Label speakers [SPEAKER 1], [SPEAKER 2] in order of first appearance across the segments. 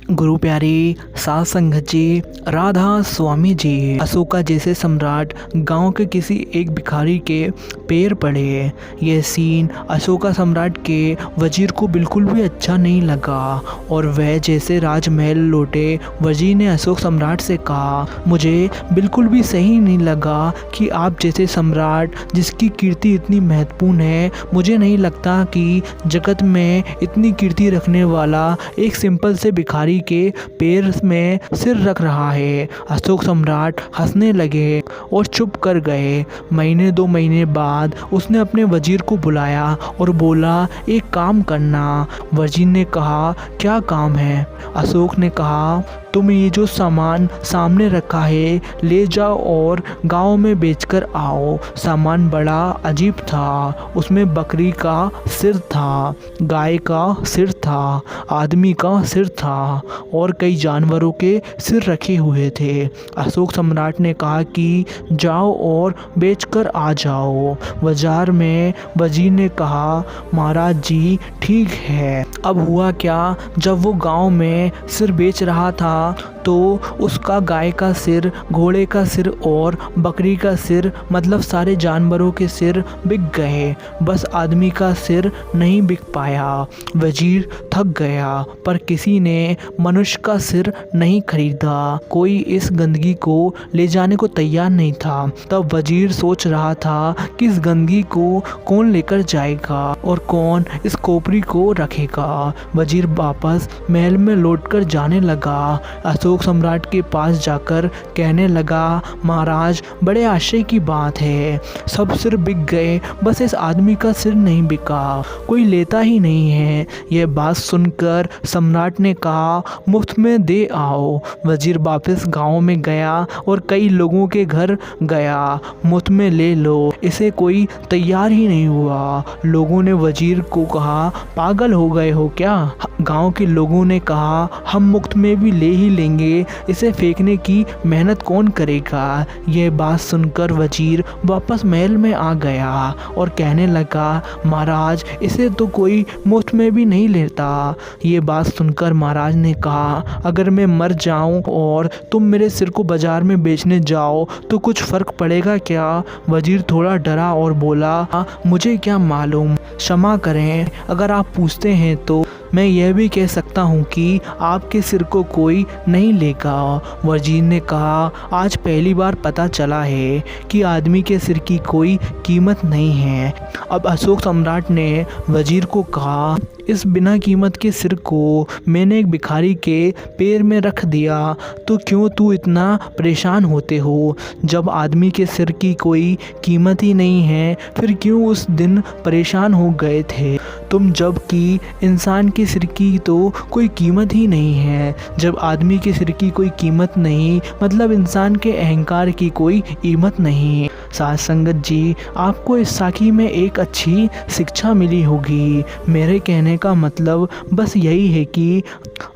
[SPEAKER 1] गुरु प्यारी साध संगत जी, राधा स्वामी जी। अशोका जैसे सम्राट गांव के किसी एक भिखारी के पैर पड़े। यह सीन अशोका सम्राट के वजीर को बिल्कुल भी अच्छा नहीं लगा और वह जैसे राजमहल लौटे वजीर ने अशोक सम्राट से कहा, मुझे बिल्कुल भी सही नहीं लगा कि आप जैसे सम्राट जिसकी कीर्ति इतनी महत्वपूर्ण है, मुझे नहीं लगता कि जगत में इतनी कीर्ति रखने वाला एक सिंपल से भिखारी के पैर में सिर रख रहा है। अशोक सम्राट हंसने लगे और चुप कर गए। महीने 2 महीने बाद उसने अपने वजीर को बुलाया और बोला, एक काम करना। वजीर ने कहा, क्या काम है? अशोक ने कहा, तुम ये जो सामान सामने रखा है ले जाओ और गांव में बेचकर आओ। सामान बड़ा अजीब था। उसमें बकरी का सिर था, गाय का सिर था, आदमी का सिर था और कई जानवरों के सिर रखे हुए थे। अशोक सम्राट ने कहा कि जाओ और बेचकर आ जाओ। बाजार में वजीर ने कहा, महाराज जी ठीक है। अब हुआ क्या, जब वो गांव में सिर बेच रहा था तो उसका गाय का सिर, घोड़े का सिर और बकरी का सिर, मतलब सारे जानवरों के सिर बिक गए। बस आदमी का सिर नहीं बिक पाया। वजीर थक गया पर किसी ने मनुष्य का सिर नहीं खरीदा। कोई इस गंदगी को ले जाने को तैयार नहीं था। तब वजीर सोच रहा था कि इस गंदगी को कौन लेकर जाएगा और कौन इस खोपड़ी को रखेगा। वजीर वापस महल में लौटकर जाने लगा। अशोक सम्राट के पास जाकर कहने लगा, महाराज बड़े आश्चर्य की बात है, सब सिर बिक गए, बस इस आदमी का सिर नहीं बिका, कोई लेता ही नहीं है। यह बात सुनकर सम्राट ने कहा, मुफ्त में दे आओ। वजीर वापस गांव में गया और कई लोगों के घर गया, मुफ्त में ले लो। इसे कोई तैयार ही नहीं हुआ। लोगों ने वजीर को कहा, पागल हो गए हो क्या? गांव के लोगों ने कहा, हम मुफ्त में भी ले ही लेंगे, इसे फेंकने की मेहनत कौन करेगा। यह बात सुनकर वजीर वापस महल में आ गया और कहने लगा, महाराज इसे तो कोई मुफ्त में भी नहीं लेता। ये बात सुनकर महाराज ने कहा, अगर मैं मर जाऊं और तुम मेरे सिर को बाजार में बेचने जाओ तो कुछ फर्क पड़ेगा क्या? वजीर थोड़ा डरा और बोला, मुझे क्या मालूम, क्षमा करें। अगर आप पूछते हैं तो मैं यह भी कह सकता हूँ कि आपके सिर को कोई नहीं लेगा। वजीर ने कहा, आज पहली बार पता चला है कि आदमी के सिर की कोई कीमत नहीं है। अब अशोक सम्राट ने वजीर को कहा, इस बिना कीमत के सिर को मैंने एक भिखारी के पैर में रख दिया तो क्यों तू इतना परेशान होते हो? जब आदमी के सिर की कोई कीमत ही नहीं है फिर क्यों उस दिन परेशान हो गए थे तुम? जबकि इंसान के सिर की तो कोई कीमत ही नहीं है। जब आदमी के सिर की कोई कीमत नहीं, मतलब इंसान के अहंकार की कोई कीमत नहीं। साध संगत जी, आपको इस साखी में एक अच्छी शिक्षा मिली होगी। मेरे कहने का मतलब बस यही है कि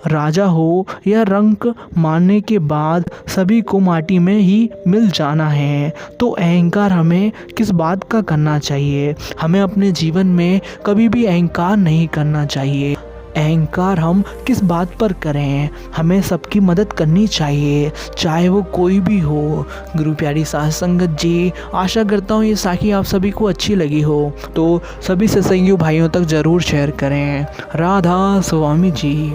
[SPEAKER 1] राजा हो या रंक मारने के बाद सभी को माटी में ही मिल जाना है। तो अहंकार हमें किस बात का करना चाहिए? हमें अपने जीवन में कभी भी अहंकार नहीं करना चाहिए। अहंकार हम किस बात पर करें? हमें सबकी मदद करनी चाहिए, चाहे वो कोई भी हो। गुरु प्यारी साध संगत जी, आशा करता हूँ ये साखी आप सभी को अच्छी लगी हो तो सभी सत्संगी भाइयों तक ज़रूर शेयर करें। राधा स्वामी जी।